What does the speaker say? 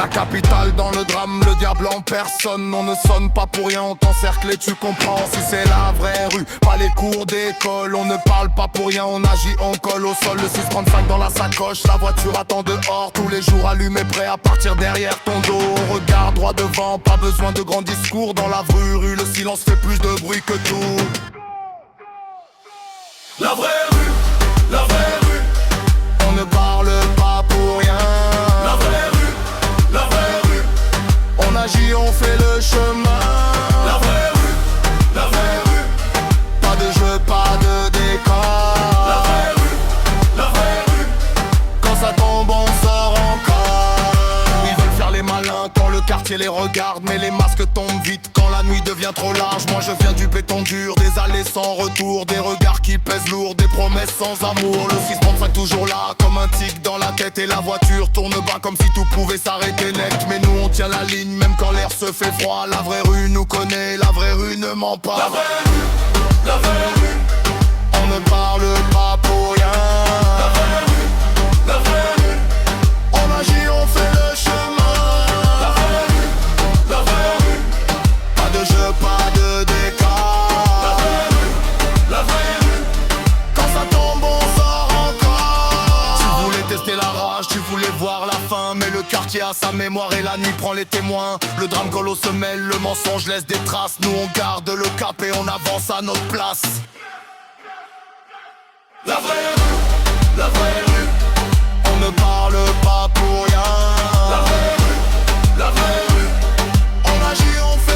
La capitale dans le drame, le diable en personne. On ne sonne pas pour rien, on t'encercle et tu comprends. Si c'est la vraie rue, pas les cours d'école. On ne parle pas pour rien, on agit, on colle au sol. Le 635 dans la sacoche, la voiture attend dehors. Tous les jours allumé, prêt à partir derrière ton dos. On regarde droit devant, pas besoin de grands discours. Dans la vraie rue, le silence fait plus de bruit que tout. La vraie rue, la vraie rue. On ne parle pas pour rien. La vraie rue, la vraie rue. On agit, on fait le chemin. La vraie rue, la vraie rue. Pas de jeu, pas de décor. La vraie rue, la vraie rue. Quand ça tombe, on sort encore. Ils veulent faire les malins quand le quartier les regarde. Mais les masques tombent vite quand la nuit devient trop large. Moi je viens du béton dur, des allées sans retour. Des regards qui pèsent lourd, des promesses sans amour. Le 635 toujours là, comme un tic dans la tête. Et la voiture tourne bas comme si tout pouvait s'arrêter net. Mais nous on tient la ligne même quand l'air se fait froid. La vraie rue nous connaît, la vraie rue ne ment pas. La vraie rue, la vraie rue. On ne parle pas pour rien. La vraie rue, la vraie rue. On agit, on fait le chemin. La vraie rue, la vraie rue. Pas de jeu, pas de décor. La vraie rue, la vraie rue. Quand ça tombe, on sort encore. Tu voulais tester la rage, tu voulais voir la fin. Mais le quartier a sa mémoire et la nuit prend les témoins. Le drame colle aux semelles, le mensonge laisse des traces. Nous on garde le cap et on avance à notre place. La vraie rue, la vraie rue. On ne parle pas pour rien. La vraie rue, la vraie rue. On agit, on fait